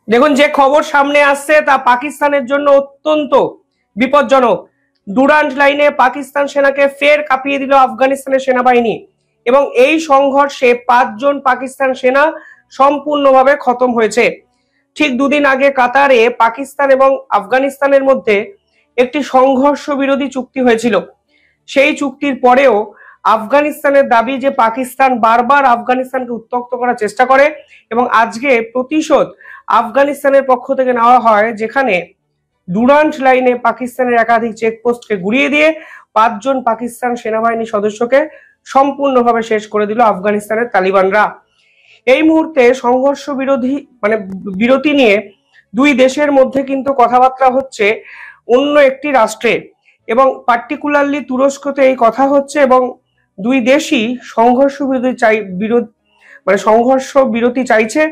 দেখুন, যে খবর সামনে আসছে তা পাকিস্তানের জন্য অত্যন্ত বিপজ্জনক। ডুরান্ট লাইনে পাকিস্তান সেনাকে ফের কাঁপিয়ে দিল আফগানিস্তানের সেনাবাহিনী এবং এই সংঘর্ষে 5 জন পাকিস্তান সেনা সম্পূর্ণভাবে খতম হয়েছে। ঠিক দুদিন আগে কাতারে পাকিস্তান এবং আফগানিস্তানের মধ্যে একটি সংঘর্ষ বিরোধী চুক্তি হয়েছিল। সেই চুক্তির পরেও আফগানিস্তানের দাবি যে পাকিস্তান বারবার আফগানিস্তানকে উত্ত্যক্ত করার চেষ্টা করে এবং আজকে প্রতিশোধ আফগানিস্তানের পক্ষ থেকে নেওয়া হয়, যেখানে ডুরান্ট লাইনে পাকিস্তানের একাধিক চেকপোস্টকে গুড়িয়ে দিয়ে 5 জন পাকিস্তান সেনাবাহিনী সদস্যকে সম্পূর্ণভাবে শেষ করে দিল আফগানিস্তানের তালিবানরা। এই মুহূর্তে সংঘর্ষ বিরতি নিয়ে দুই দেশের মধ্যে কিন্তু কথাবার্তা হচ্ছে অন্য একটি রাষ্ট্রে, এবং পার্টিকুলারলি তুরস্কতে এই কথা হচ্ছে এবং দুই দেশই সংঘর্ষ বিরতি চাইছে,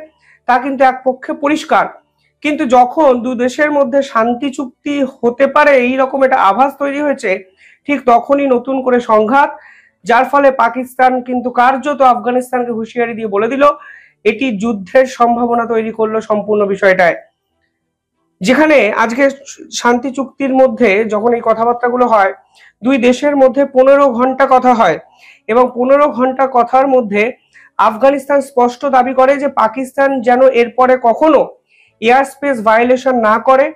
তা কিন্তু এক পক্ষে পরিষ্কার। কিন্তু যখন দুই দেশের মধ্যে শান্তি চুক্তি হতে পারে এইরকম একটা আভাস তৈরি হয়েছে, ঠিক তখনই নতুন করে সংঘাত, যার ফলে পাকিস্তান কিন্তু কার্যত আফগানিস্তানকে হুঁশিয়ারি দিয়ে বলে দিল এটি যুদ্ধের সম্ভাবনা তৈরি করলো সম্পূর্ণ বিষয়টায়। যেখানে আজকে শান্তি চুক্তির মধ্যে যখন এই কথাবার্তাগুলো হয়, দুই দেশের মধ্যে 15 ঘন্টা কথা হয় এবং 15 ঘন্টা কথার মধ্যে আফগানিস্তান স্পষ্ট দাবি করে যে পাকিস্তান যেন এরপরে কখনো এয়ার স্পেস ভায়োলেশন না করে,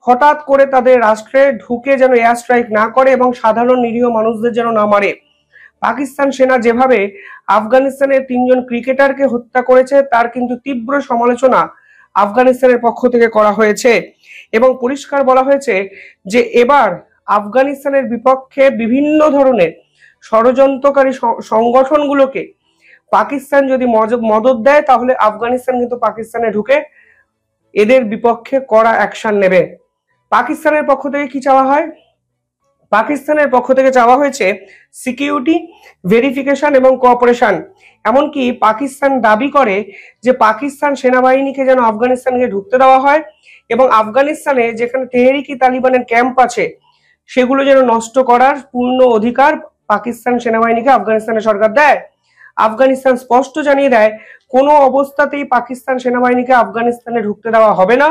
হঠাৎ করে তাদের রাষ্ট্রে ঢুকে যেন এয়ার স্ট্রাইক না করে এবং সাধারণ নিরীহ মানুষদের যেন না মারে। পাকিস্তান সেনা যেভাবে আফগানিস্তানের 3 জন ক্রিকেটারকে হত্যা করেছে তার কিন্তু তীব্র সমালোচনা আফগানিস্তানের পক্ষ থেকে করা হয়েছে এবং পরিষ্কার বলা হয়েছে যে এবার আফগানিস্তানের বিপক্ষে বিভিন্ন ধরনের ষড়যন্ত্রকারী সংগঠনগুলোকে পাকিস্তান যদি মদত দেয় তাহলে আফগানিস্তান কিন্তু পাকিস্তানে ঢুকে এদের বিপক্ষে কড়া অ্যাকশন নেবে। পাকিস্তানের পক্ষ থেকে কি চাওয়া হয়? পাকিস্তানের পক্ষ থেকে চাওয়া হয়েছে সিকিউরিটি ভেরিফিকেশন এবং কোঅপারেশন। এমনকি পাকিস্তান দাবি করে যে পাকিস্তান সেনাবাহিনীকে যেন আফগানিস্তানকে ঢুকতে দেওয়া হয় এবং আফগানিস্তানে যেখানে তেহরিকি তালিবানের ক্যাম্প আছে সেগুলো যেন নষ্ট করার পূর্ণ অধিকার পাকিস্তান সেনাবাহিনীকে আফগানিস্তানের সরকার দেয়। আফগানিস্তান স্পষ্ট জানিয়ে দেয় কোনো অবস্থাতেই পাকিস্তান সেনাবাহিনীকে আফগানিস্তানে ঢুকতে দেওয়া হবে না।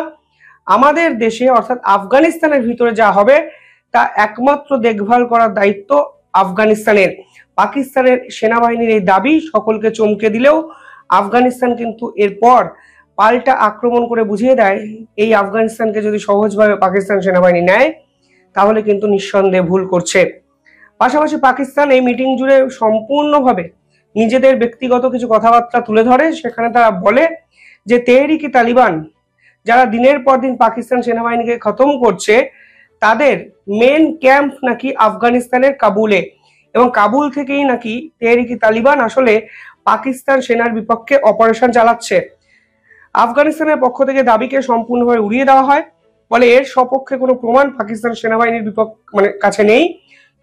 আমাদের দেশে অর্থাৎ আফগানিস্তানের ভিতরে যা হবে তা একমাত্র দেখভাল করার দায়িত্ব আফগানিস্তানের। পাকিস্তানের সেনাবাহিনীর এই দাবি সকলকে চমকে দিলেও আফগানিস্তান কিন্তু এরপর পাল্টা আক্রমণ করে বুঝিয়ে দেয় এই আফগানিস্তানকে যদি সহজভাবে পাকিস্তান সেনাবাহিনী নেয় তাহলে কিন্তু নিঃসন্দেহে ভুল করছে। পাশাপাশি পাকিস্তান এই মিটিং জুড়ে সম্পূর্ণভাবে নিজেদের ব্যক্তিগত কিছু কথাবার্তা তুলে ধরে। সেখানে তারা বলে যে তেহরিকি তালিবান যারা দিনের পর দিন পাকিস্তান সেনাবাহিনীকে খতম করছে তাদের মেন ক্যাম্প নাকি আফগানিস্তানের কাবুলে, এবং কাবুল থেকেই নাকি তেহরিকি তালিবান আসলে পাকিস্তান সেনার বিপক্ষে অপারেশন চালাচ্ছে। আফগানিস্তানের পক্ষ থেকে দাবিকে সম্পূর্ণভাবে উড়িয়ে দেওয়া হয়, ফলে এর সপক্ষে কোনো প্রমাণ পাকিস্তান সেনাবাহিনীর কাছে নেই।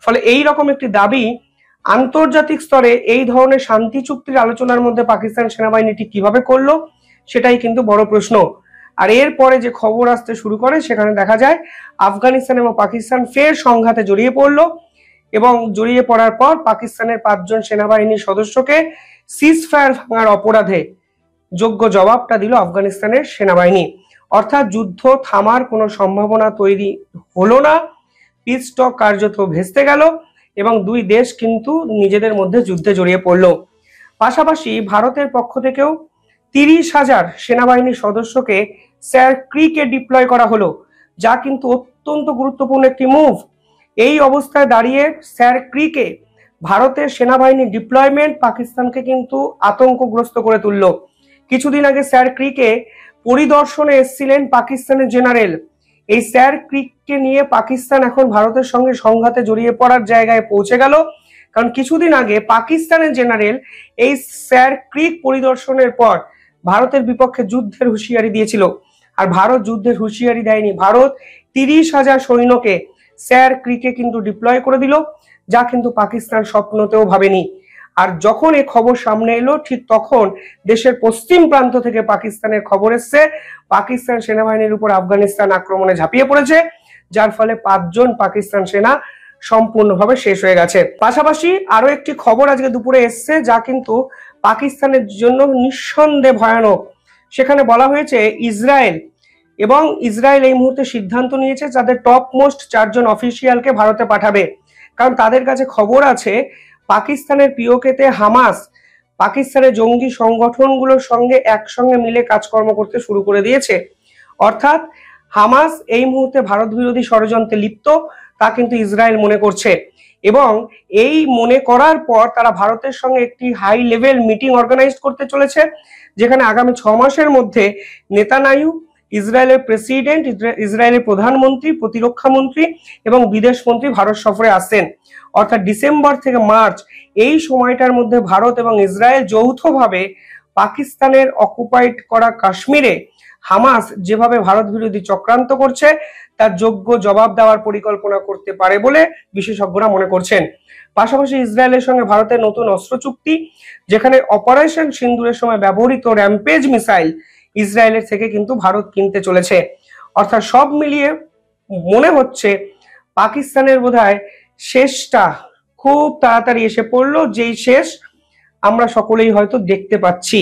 ফলে এই রকম একটি দাবি আন্তর্জাতিক স্তরে এই ধরনের শান্তি চুক্তির আলোচনার মধ্যে পাকিস্তান সেনাবাহিনীটি কিভাবে করলো সেটাই কিন্তু বড় প্রশ্ন। আর এরপরে যে খবর আসতে শুরু করে সেখানে দেখা যায় আফগানিস্তান এবং পাকিস্তান ফের সংঘাতে জড়িয়ে পড়লো এবং জড়িয়ে পড়ার পর পাকিস্তানের 5 জন সেনাবাহিনীর সদস্যকে সিজফায়ার ভাঙার অপরাধে যোগ্য জবাবটা দিল আফগানিস্তানের সেনাবাহিনী। অর্থাৎ যুদ্ধ থামার কোনো সম্ভাবনা তৈরি হলো না, পিস টক কার্যত ভেস্তে গেল এবং দুই দেশ কিন্তু নিজেদের মধ্যে যুদ্ধে জড়িয়ে পড়ল। পাশাপাশি ভারতের পক্ষ থেকেও 30,000 সেনাবাহিনীর সদস্যকে স্যার ক্রিকে ডিপ্লয় করা হলো, যা কিন্তু অত্যন্ত গুরুত্বপূর্ণ একটি মুভ। এই অবস্থায় দাঁড়িয়ে স্যার ক্রিকে ভারতের সেনাবাহিনীর ডিপ্লয়মেন্ট পাকিস্তানকে কিন্তু আতঙ্কগ্রস্ত করে তুলল। কিছুদিন আগে স্যার ক্রিকে পরিদর্শনে এসেছিলেন পাকিস্তানের জেনারেল। এই স্যার ক্রিককে নিয়ে পাকিস্তান এখন ভারতের সঙ্গে সংঘাতে জড়িয়ে পড়ার জায়গায় পৌঁছে গেল, কারণ কিছুদিন আগে পাকিস্তানের জেনারেল এই স্যার ক্রিক পরিদর্শনের পর ভারতের বিপক্ষে যুদ্ধের হুঁশিয়ারি দিয়েছিল। আর ভারত যুদ্ধের হুঁশিয়ারি দেয়নি, ভারত 30,000 সৈন্যকে স্যার ক্রিকে কিন্তু ডিপ্লয় করে দিল, যা কিন্তু পাকিস্তান স্বপ্নতেও ভাবেনি। আর যখন এই খবর সামনে এলো ঠিক তখন দেশের পশ্চিম প্রান্ত থেকে পাকিস্তানের খবর এসছে পাকিস্তান সেনাবাহিনীর উপর আফগানিস্তান আক্রমণে ঝাঁপিয়ে পড়েছে, যার ফলে 5 জন পাকিস্তান সেনা সম্পূর্ণভাবে শেষ হয়ে গেছে। পাশাপাশি আরো একটি খবর আজকে দুপুরে এসছে যা কিন্তু পাকিস্তানের জন্য নিঃসন্দেহে ভয়ানক। সেখানে বলা হয়েছে ইসরায়েল এই মুহূর্তে সিদ্ধান্ত নিয়েছে তাদের টপ মোস্ট 4 জন অফিসিয়ালকে ভারতে পাঠাবে, কারণ তাদের কাছে খবর আছে পাকিস্তানের পিওকেতে হামাস পাকিস্তানের জঙ্গি সংগঠনগুলোর সঙ্গে একসঙ্গে মিলে কাজকর্ম করতে শুরু করে দিয়েছে। অর্থাৎ হামাস এই মুহূর্তে ভারত বিরোধী ষড়যন্ত্রে লিপ্ত, তা কিন্তু ইসরায়েল মনে করছে। এবং এই মনে করার পর তারা ভারতের সঙ্গে একটি হাই লেভেল মিটিং অর্গানাইজ করতে চলেছে, যেখানে আগামী 6 মাসের মধ্যে নেতানিয়াহু, ইসরায়েলের প্রেসিডেন্ট, ইসরায়েলের প্রধানমন্ত্রী, প্রতিরক্ষা মন্ত্রী এবং বিদেশ মন্ত্রী ভারত সফরে আসেন। অর্থাৎ ডিসেম্বর থেকে মার্চ এই সময়টার মধ্যে ভারত এবং ইসরায়েল যৌথভাবে পাকিস্তানের অকুপাইড করা কাশ্মীরে হামাস যেভাবে ভারত বিরোধী চক্রান্ত করছে তার যোগ্য জবাব দেওয়ার পরিকল্পনা করতে পারে বলে বিশেষজ্ঞরা মনে করছেন। পাশাপাশি ইসরায়েলের সঙ্গে ভারতের নতুন অস্ত্র চুক্তি, যেখানে অপারেশন সিন্দুরের সময় ব্যবহৃত র্যাম্পেজ মিসাইল ইসরায়েলের থেকে কিন্তু ভারত কিনতে চলেছে। অর্থাৎ সব মিলিয়ে মনে হচ্ছে পাকিস্তানের বোধহয় শেষটা খুব তাড়াতাড়ি এসে পড়লো, যেই শেষ আমরা সকলেই হয়তো দেখতে পাচ্ছি।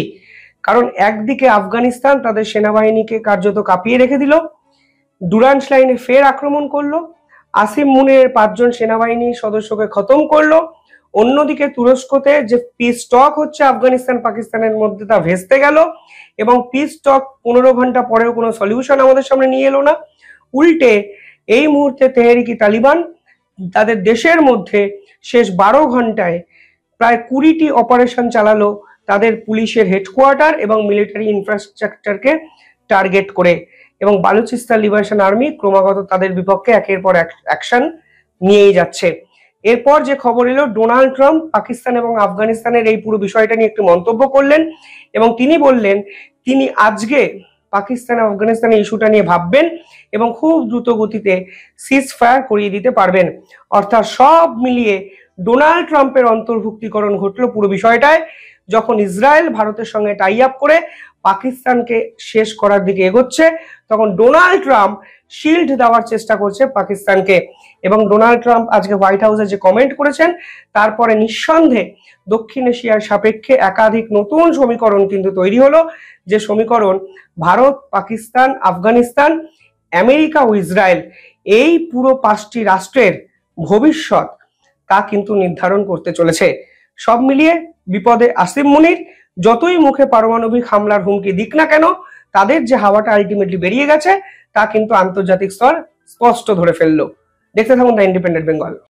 কারণ একদিকে আফগানিস্তান তাদের সেনাবাহিনীকে কার্যত কাঁপিয়ে রেখে দিল, ডুরান্স লাইনে ফের আক্রমণ করলো, আসিম মুনিরের 5 জন সেনাবাহিনী সদস্যকে খতম করলো। অন্যদিকে তুরস্কতে যে পিস টক হচ্ছে আফগানিস্তান পাকিস্তানের মধ্যে তা ভেস্তে গেল, এবং পিস টক 15 ঘন্টা পরেও কোনো সলিউশন আমাদের সামনে নিয়ে এলো না। উল্টে এই মুহূর্তে তেহরিকি তালিবান তাদের দেশের মধ্যে শেষ 12 ঘন্টায় প্রায় 20টি অপারেশন চালালো তাদের পুলিশের হেডকোয়ার্টার এবং মিলিটারি ইনফ্রাস্ট্রাকচারকে টার্গেট করে, এবং বালুচিস্তান লিবারেশন আর্মি ক্রমাগত তাদের বিপক্ষে একের পর এক অ্যাকশন নিয়েই যাচ্ছে। এরপর যে খবর এলো, ডোনাল্ড ট্রাম্প পাকিস্তান এবং আফগানিস্তানের এই পুরো বিষয়টা নিয়ে একটি মন্তব্য করলেন, এবং তিনি বললেন তিনি আজকে পাকিস্তান আফগানিস্তানের ইস্যুটা নিয়ে ভাববেন এবং খুব দ্রুত গতিতে সিজ ফায়ার করিয়ে দিতে পারবেন। অর্থাৎ সব মিলিয়ে ডোনাল্ড ট্রাম্পের অন্তর্ভুক্তিকরণ ঘটলো পুরো বিষয়টায়, যখন ইসরায়েল ভারতের সঙ্গে টাই আপ করে পাকিস্তানকে শেষ করার দিকে এগোচ্ছে, তখন ডোনাল্ড ট্রাম্প শিল্ড দেওয়ার চেষ্টা করছে পাকিস্তানকে। এবং ডোনাল্ড ট্রাম্প আজকে হোয়াইট হাউসে যে কমেন্ট করেছেন, তারপরে নিঃসন্দেহে দক্ষিণ এশিয়ার সাপেক্ষে একাধিক নতুন সমীকরণ কিন্তু তৈরি হলো, যে সমীকরণ ভারত, পাকিস্তান, আফগানিস্তান, আমেরিকা ও ইসরায়েল এই পুরো 5টি রাষ্ট্রের ভবিষ্যৎ তা কিন্তু নির্ধারণ করতে চলেছে। সব মিলিয়ে বিপদে আসিম মুনির, যতই মুখে পারমাণবিক হামলার হুমকি দিক না কেন, তাদের যে হাওয়াটা আলটিমেটলি বেরিয়ে গেছে তা কিন্তু আন্তর্জাতিক স্তর স্পষ্ট ধরে ফেললো। দেখতে থাকুন দ্য ইন্ডিপেন্ডেন্ট বেঙ্গল।